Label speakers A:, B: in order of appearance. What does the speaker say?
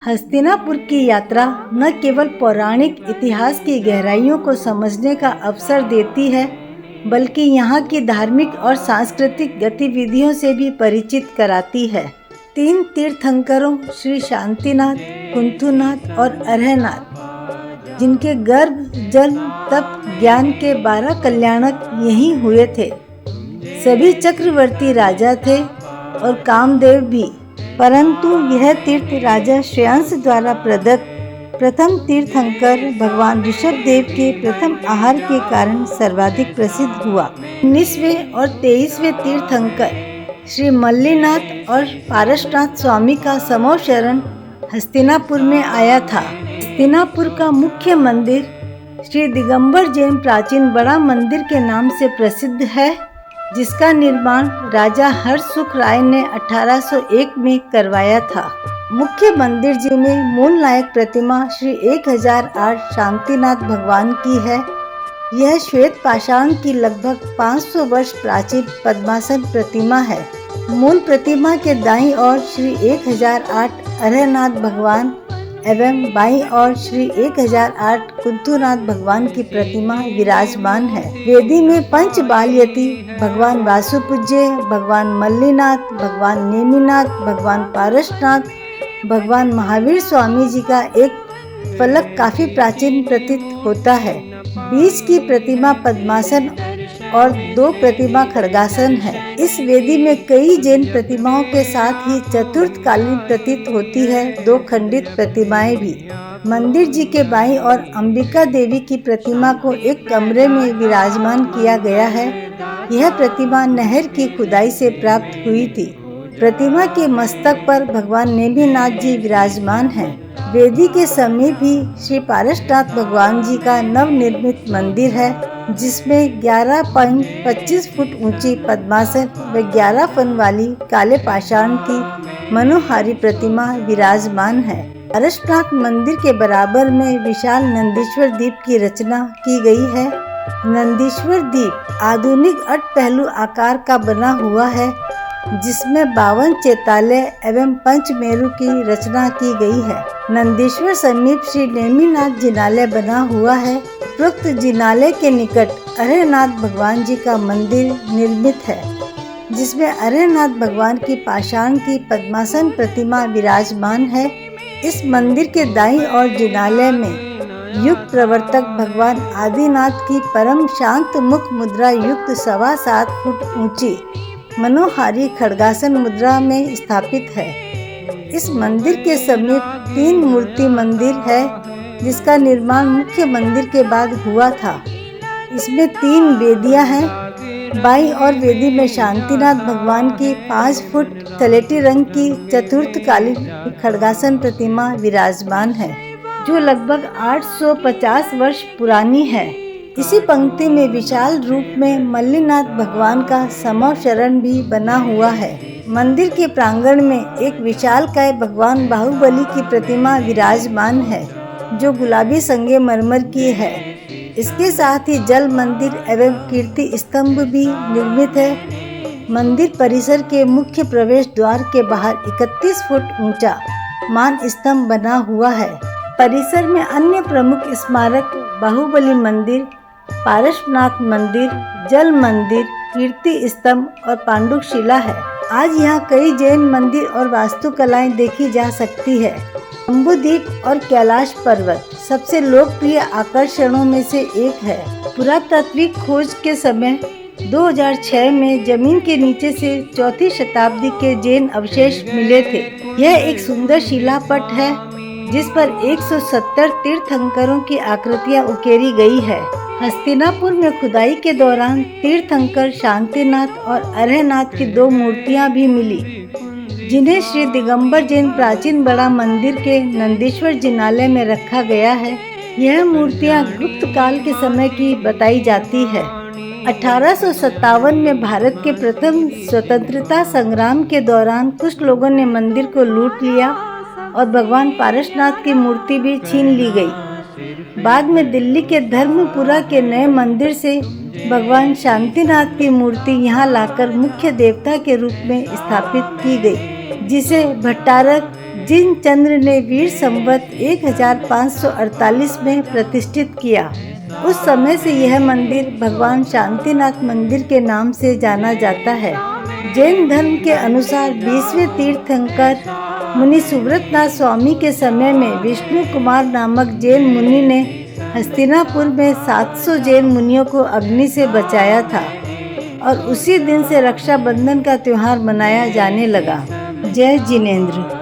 A: हस्तिनापुर की यात्रा न केवल पौराणिक इतिहास की गहराइयों को समझने का अवसर देती है, बल्कि यहाँ की धार्मिक और सांस्कृतिक गतिविधियों से भी परिचित कराती है। 3 तीर्थंकरों श्री शांतिनाथ, कुंथुनाथ और अरहनाथ, जिनके गर्भ, जन्म, तप, ज्ञान के 12 कल्याणक यहीं हुए थे। सभी चक्रवर्ती राजा थे और कामदेव भी, परंतु यह तीर्थ राजा श्रेयांस द्वारा प्रदत्त प्रथम तीर्थंकर भगवान ऋषभ देव के प्रथम आहार के कारण सर्वाधिक प्रसिद्ध हुआ। 19वें और 23वें तीर्थंकर श्री मल्लीनाथ और पारसनाथ स्वामी का समूह शरण हस्तिनापुर में आया था। हस्तिनापुर का मुख्य मंदिर श्री दिगंबर जैन प्राचीन बड़ा मंदिर के नाम से प्रसिद्ध है, जिसका निर्माण राजा हर्षसुख राय ने 1801 में करवाया था। मुख्य मंदिर जी में मूल नायक प्रतिमा श्री 1008 शांतिनाथ भगवान की है। यह श्वेत पाषाण की लगभग 500 वर्ष प्राचीन पद्मासन प्रतिमा है। मूल प्रतिमा के दाईं ओर श्री 1008 अरहनाथ भगवान एवं बाईं ओर श्री 1008 कुंथुनाथ भगवान की प्रतिमा विराजमान है। वेदी में पंच बालयति भगवान वासुपूज्य, भगवान मल्लीनाथ, भगवान नेमिनाथ, भगवान पारसनाथ, भगवान महावीर स्वामी जी का एक फलक काफी प्राचीन प्रतीत होता है। बीच की प्रतिमा पद्मासन और 2 प्रतिमा खड्गासन है। इस वेदी में कई जैन प्रतिमाओं के साथ ही चतुर्थकालीन प्रतीत होती है 2 खंडित प्रतिमाएं भी। मंदिर जी के बाईं ओर अंबिका देवी की प्रतिमा को एक कमरे में विराजमान किया गया है। यह प्रतिमा नहर की खुदाई से प्राप्त हुई थी। प्रतिमा के मस्तक पर भगवान नेमिनाथ जी विराजमान हैं। वेदी के समीप ही श्री पारसनाथ भगवान जी का नवनिर्मित मंदिर है, जिसमें 11.25 फुट ऊंची पद्मासन व 11 फन वाली काले पाषाण की मनोहारी प्रतिमा विराजमान है। पारसनाथ मंदिर के बराबर में विशाल नंदीश्वर द्वीप की रचना की गई है। नंदीश्वर द्वीप आधुनिक 8 पहलू आकार का बना हुआ है, जिसमें 52 चैत्यालय एवं पंचमेरु की रचना की गई है। नंदीश्वर समीप श्री नेमिनाथ जिनालय बना हुआ है। उपरोक्त जिनालय के निकट अरहनाथ भगवान जी का मंदिर निर्मित है, जिसमें अरहनाथ भगवान की पाषाण की पद्मासन प्रतिमा विराजमान है। इस मंदिर के दाईं ओर जिनालय में युग प्रवर्तक भगवान आदिनाथ की परम शांत मुख मुद्रा युक्त 7.25 फुट ऊंची मनोहारी खड्गासन मुद्रा में स्थापित है। इस मंदिर के समीप 3 मूर्ति मंदिर है, जिसका निर्माण मुख्य मंदिर के बाद हुआ था। इसमें 3 वेदियां हैं। बाईं ओर वेदी में शांतिनाथ भगवान की 5 फुट सलेटी रंग की चतुर्थकालीन खड्गासन प्रतिमा विराजमान है, जो लगभग 850 वर्ष पुरानी है। इसी पंक्ति में विशाल रूप में मल्लीनाथ भगवान का समूह शरण भी बना हुआ है। मंदिर के प्रांगण में एक विशालकाय भगवान बाहुबली की प्रतिमा विराजमान है, जो गुलाबी संगमरमर की है। इसके साथ ही जल मंदिर एवं कीर्ति स्तंभ भी निर्मित है। मंदिर परिसर के मुख्य प्रवेश द्वार के बाहर 31 फुट ऊंचा मान स्तंभ बना हुआ है। परिसर में अन्य प्रमुख स्मारक बाहुबली मंदिर, पारसनाथ मंदिर, जल मंदिर, कीर्ति स्तंभ और पांडुक शिला है। आज यहाँ कई जैन मंदिर और वास्तुकलाएं देखी जा सकती है। जम्बूद्वीप और कैलाश पर्वत सबसे लोकप्रिय आकर्षणों में से एक है। पुरातात्विक खोज के समय 2006 में जमीन के नीचे से 4वीं शताब्दी के जैन अवशेष मिले थे। यह एक सुंदर शिलापट है, जिस पर 170 तीर्थंकरों की आकृतियां उकेरी गई है। हस्तिनापुर में खुदाई के दौरान तीर्थंकर शांतिनाथ और अरहनाथ की 2 मूर्तियां भी मिली, जिन्हें श्री दिगंबर जैन प्राचीन बड़ा मंदिर के नंदीश्वर जिनालय में रखा गया है। यह मूर्तियां गुप्त काल के समय की बताई जाती है। 1857 में भारत के प्रथम स्वतंत्रता संग्राम के दौरान कुछ लोगों ने मंदिर को लूट लिया और भगवान पारसनाथ की मूर्ति भी छीन ली गई। बाद में दिल्ली के धर्मपुरा के नए मंदिर से भगवान शांतिनाथ की मूर्ति यहाँ लाकर मुख्य देवता के रूप में स्थापित की गई, जिसे भट्टारक जिन चंद्र ने वीर संवत 1548 में प्रतिष्ठित किया। उस समय से यह मंदिर भगवान शांतिनाथ मंदिर के नाम से जाना जाता है। जैन धर्म के अनुसार 20वें तीर्थंकर मुनि सुब्रतनाथ स्वामी के समय में विष्णु कुमार नामक जैन मुनि ने हस्तिनापुर में 700 जैन मुनियों को अग्नि से बचाया था और उसी दिन से रक्षाबंधन का त्योहार मनाया जाने लगा। जय जिनेंद्र।